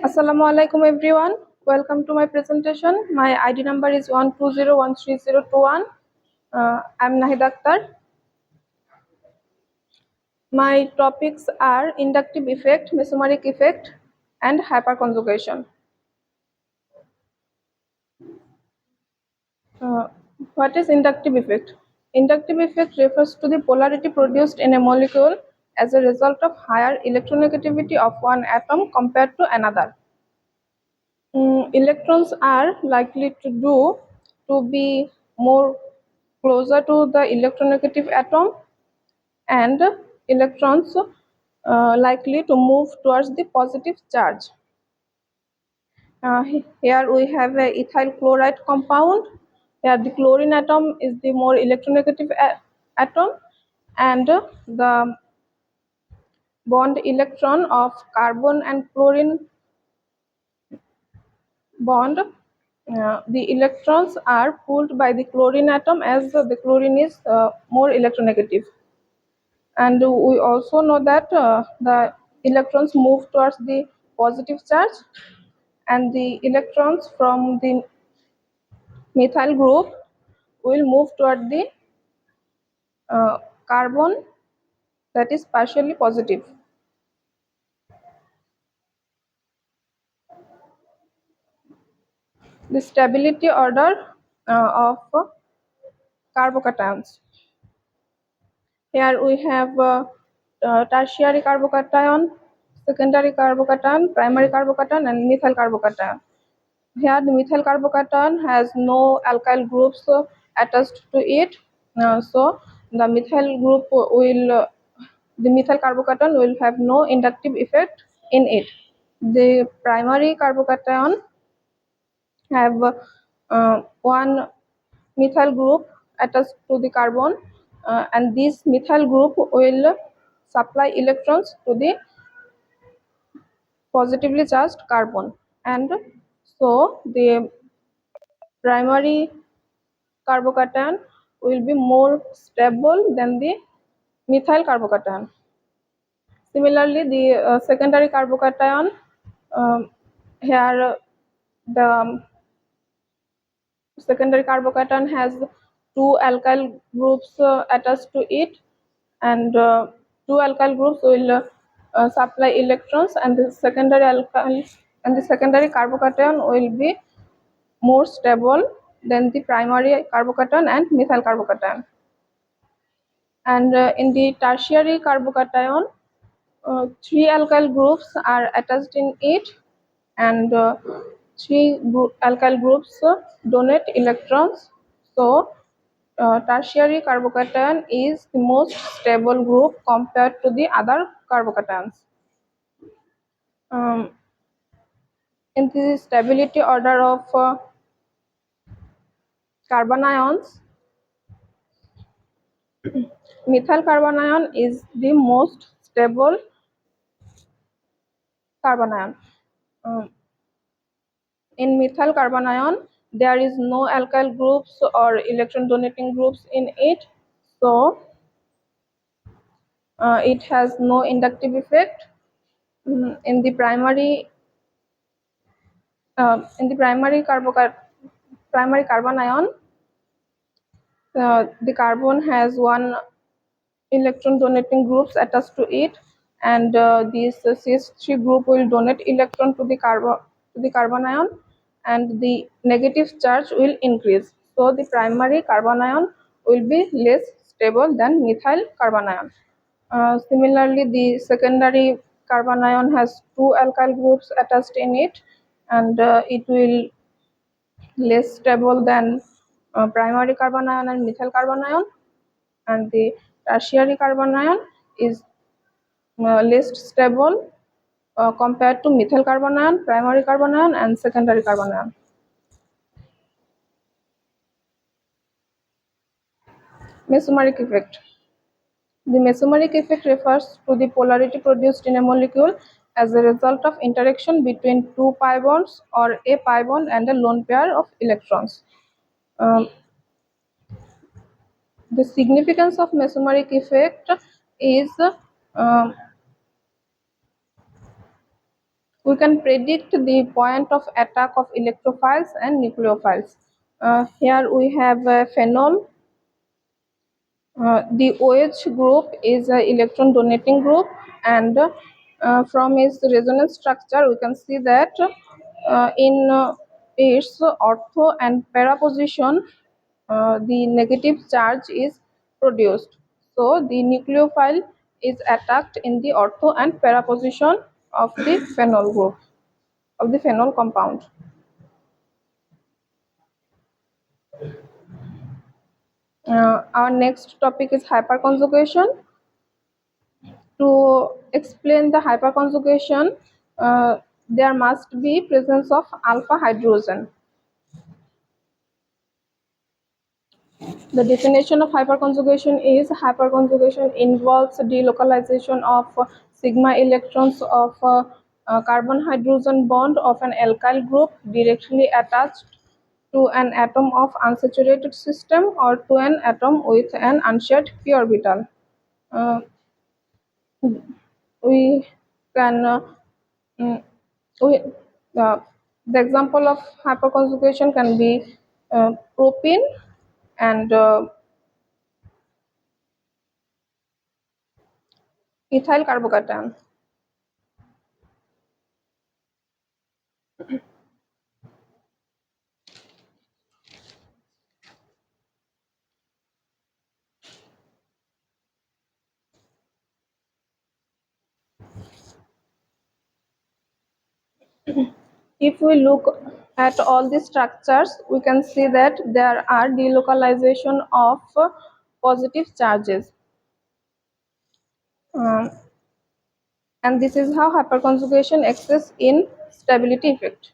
Assalamu alaikum everyone. Welcome to my presentation. My ID number is 120130021. I'm Nahida Aktar. My topics are inductive effect, mesomeric effect, and hyperconjugation. Uh, what is inductive effect? Inductive effect refers to the polarity produced in a molecule as a result of higher electronegativity of one atom compared to another. Electrons are likely to be more closer to the electronegative atom, and electrons likely to move towards the positive charge. Here we have a ethyl chloride compound. Here the chlorine atom is the more electronegative atom, and the bond electron of carbon and chlorine bond, the electrons are pulled by the chlorine atom as the chlorine is more electronegative. And we also know that the electrons move towards the positive charge, and the electrons from the methyl group will move toward the carbon that is partially positive. The stability order of carbocations. Here we have tertiary carbocation, secondary carbocation, primary carbocation, and methyl carbocation. Here the methyl carbocation has no alkyl groups attached to it, so the methyl carbocation will have no inductive effect in it. The primary carbocation have one methyl group attached to the carbon, and this methyl group will supply electrons to the positively charged carbon, and so the primary carbocation will be more stable than the methyl carbocation. Similarly, the secondary carbocation, here the secondary carbocation has two alkyl groups attached to it, and two alkyl groups will supply electrons, and the secondary carbocation will be more stable than the primary carbocation and methyl carbocation. And in the tertiary carbocation, three alkyl groups are attached in it, and three alkyl groups donate electrons. So tertiary carbocation is the most stable group compared to the other carbocations. In the stability order of carbon ions, methyl carbon ion is the most stable carbon ion. In methyl carbon ion, there is no alkyl groups or electron donating groups in it, so it has no inductive effect. In the primary carbon ion, the carbon has one electron donating groups attached to it, and this CH3 group will donate electron to the carbon ion, and the negative charge will increase. So the primary carbon ion will be less stable than methyl carbon ion. Similarly, the secondary carbon ion has two alkyl groups attached in it, and it will less stable than primary carbon ion and methyl carbon ion, and the tertiary carbon ion is less stable compared to methyl carbon ion, primary carbon ion, and secondary carbon ion. Mesomeric effect. The mesomeric effect refers to the polarity produced in a molecule as a result of interaction between two pi bonds or a pi bond and a lone pair of electrons. The significance of mesomeric effect is We can predict the point of attack of electrophiles and nucleophiles. Here we have phenol. The OH group is an electron donating group, and from its resonance structure we can see that in its ortho and para position the negative charge is produced. So the nucleophile is attacked in the ortho and para position of the phenol group, of the phenol compound. Our next topic is hyperconjugation. To explain the hyperconjugation, there must be presence of alpha hydrogen. The definition of hyperconjugation is hyperconjugation involves delocalization of sigma electrons of carbon hydrogen bond of an alkyl group directly attached to an atom of unsaturated system or to an atom with an unshared p orbital. Uh, we can mm, we, uh, the example of hyperconjugation can be propene and ethyl carbocation. If we look at all these structures, we can see that there are delocalization of positive charges. Um, and this is how hyperconjugation exists in stability effect.